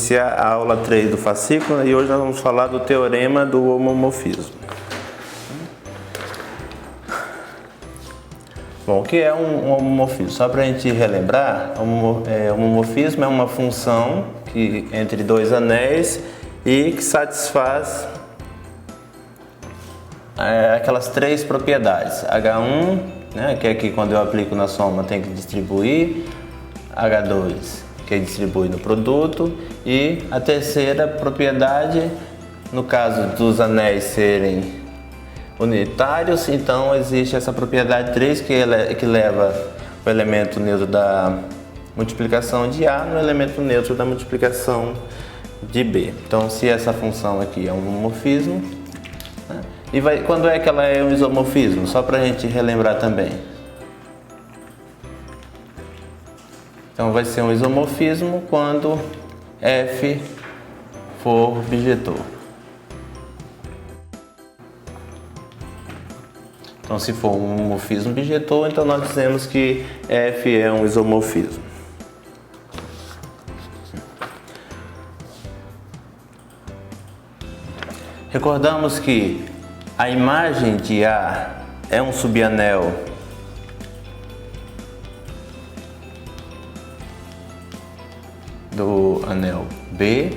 iniciar a aula 3 do fascículo e hoje nós vamos falar do teorema do homomorfismo. Bom, o que é um homomorfismo? Só para a gente relembrar, homomorfismo é uma função entre dois anéis e que satisfaz aquelas três propriedades. H1, né, que é que quando eu aplico na soma tem que distribuir, H2, que distribui no produto, e a terceira propriedade, no caso dos anéis serem unitários, então existe essa propriedade 3 que leva o elemento neutro da multiplicação de A no elemento neutro da multiplicação de B. Então, se essa função aqui é um homomorfismo, né, quando é que ela é um isomorfismo? Só para a gente relembrar também. Então vai ser um isomorfismo quando F for bijetor. Então, se for um homomorfismo bijetor, então nós dizemos que F é um isomorfismo. Recordamos que a imagem de A é um subanel do anel B,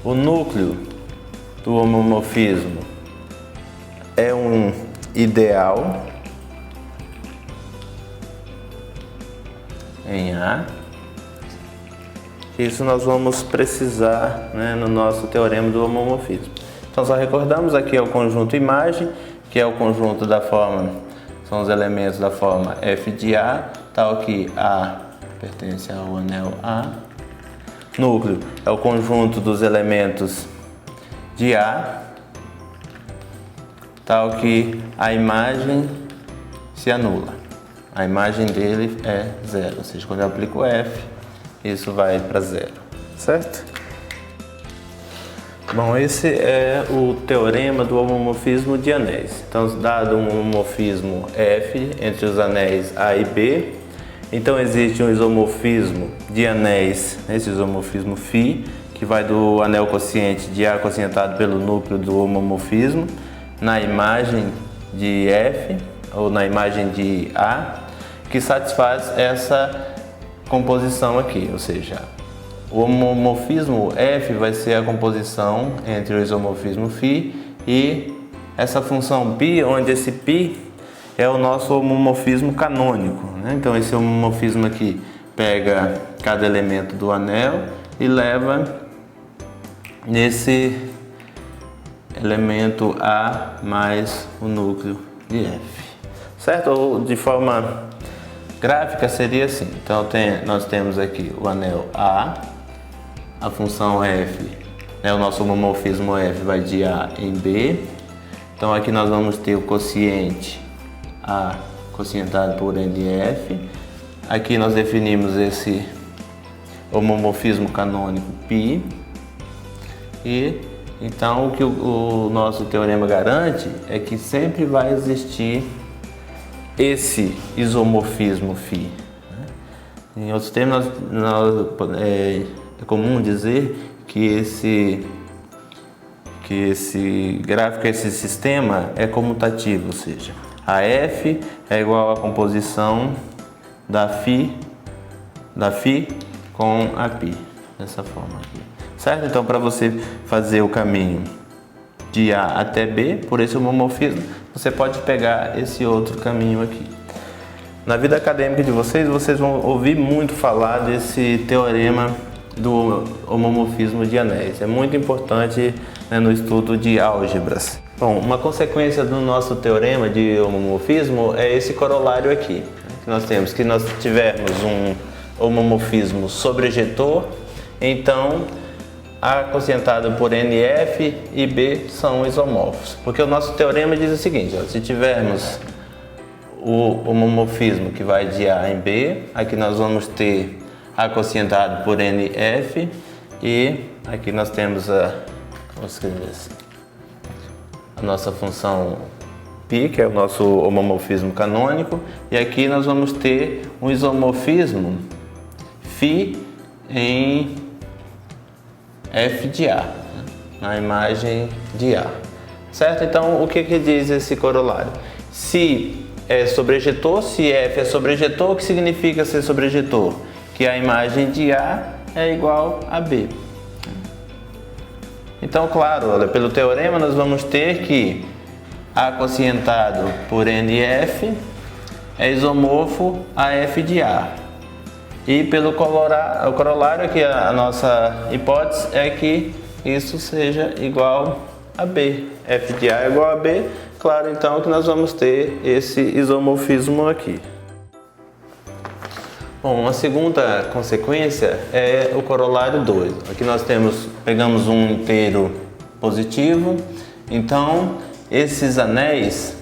o núcleo do homomorfismo é um ideal em A. Isso nós vamos precisar, né, no nosso teorema do homomorfismo. Então, só recordamos, aqui é o conjunto imagem, que é o conjunto da forma, são os elementos da forma F de A, tal que A pertence ao anel A. Núcleo é o conjunto dos elementos de A, tal que a imagem se anula. A imagem dele é zero, ou seja, quando eu aplico F, isso vai para zero, certo? Bom, esse é o teorema do homomorfismo de anéis. Então, dado um homomorfismo F entre os anéis A e B, então existe um isomorfismo de anéis, esse isomorfismo φ, que vai do anel quociente de A quocientado pelo núcleo do homomorfismo na imagem de F, ou na imagem de A, que satisfaz essa composição aqui, ou seja, o homomorfismo F vai ser a composição entre o isomorfismo φ e essa função π, onde esse π é o nosso homomorfismo canônico, né? Então esse homomorfismo aqui pega cada elemento do anel e leva nesse elemento A mais o núcleo de F, certo? Ou de forma gráfica seria assim. Então nós temos aqui o anel A função F, né, o nosso homomorfismo F vai de A em B. Então aqui nós vamos ter o quociente A quocientado por NF. Aqui nós definimos esse homomorfismo canônico π. E então o que o nosso teorema garante é que sempre vai existir esse isomorfismo φ. Em outros termos, é comum dizer que esse gráfico, esse sistema é comutativo, ou seja, a F é igual à composição da φ com a π, dessa forma aqui, certo? Então, para você fazer o caminho de A até B, por esse homomorfismo, você pode pegar esse outro caminho aqui. Na vida acadêmica de vocês vão ouvir muito falar desse teorema do homomorfismo de anéis. É muito importante, né, no estudo de álgebras. Bom, uma consequência do nosso teorema de homomorfismo é esse corolário aqui, que nós temos, que nós tivermos um homomorfismo sobrejetor, então A quocientado por NF e B são isomorfos. Porque o nosso teorema diz o seguinte, ó, se tivermos o homomorfismo que vai de A em B, aqui nós vamos ter A quocientado por NF e aqui nós temos vamos escrever assim, a nossa função π, que é o nosso homomorfismo canônico, e aqui nós vamos ter um isomorfismo φ em F de A, na imagem de A, certo? Então, o que diz esse corolário? Se é sobrejetor, se F é sobrejetor, o que significa ser sobrejetor? Que a imagem de A é igual a B. Então, claro, olha, pelo teorema nós vamos ter que A quocientado por NF é isomorfo a F de A. E pelo corolário aqui, a nossa hipótese é que isso seja igual a B. F de A é igual a B, claro, então que nós vamos ter esse isomorfismo aqui. Bom, uma segunda consequência é o corolário 2. Aqui nós pegamos um inteiro positivo, então esses anéis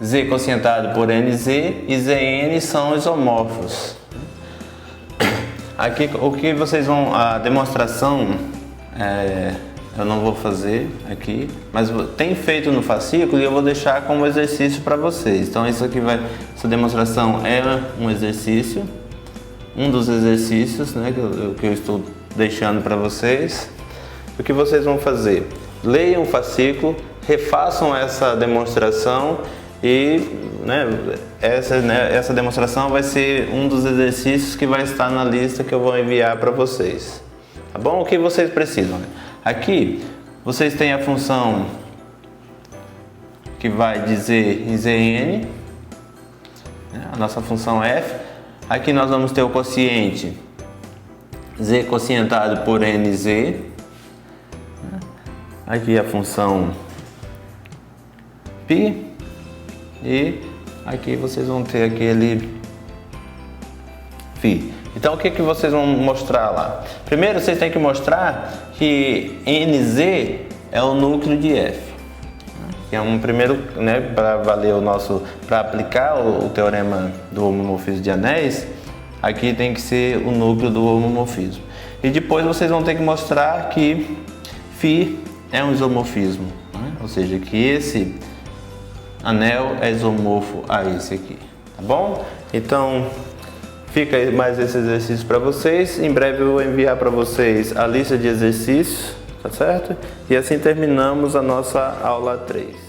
Z quocientado por NZ e Zn são isomorfos. Aqui o que vocês vão, a demonstração eu não vou fazer aqui, mas tem feito no fascículo e eu vou deixar como exercício para vocês. Então essa demonstração é um exercício, um dos exercícios, né, que eu estou deixando para vocês. O que vocês vão fazer? Leiam o fascículo, refaçam essa demonstração e essa demonstração vai ser um dos exercícios que vai estar na lista que eu vou enviar para vocês. Tá bom? O que vocês precisam? Aqui vocês têm a função que vai dizer em Zn, a nossa função f. Aqui nós vamos ter o quociente Z quocientado por NZ. Aqui a função π. E aqui vocês vão ter aquele φ. Então o que vocês vão mostrar lá? Primeiro vocês têm que mostrar que NZ é o núcleo de F. Que é um primeiro, né, para valer para aplicar o teorema do homomorfismo de anéis, aqui tem que ser o núcleo do homomorfismo. E depois vocês vão ter que mostrar que φ é um isomorfismo, né? Ou seja, que esse anel é isomorfo a esse aqui, tá bom? Então fica aí mais esse exercício para vocês. Em breve eu vou enviar para vocês a lista de exercícios, tá certo? E assim terminamos a nossa aula 3.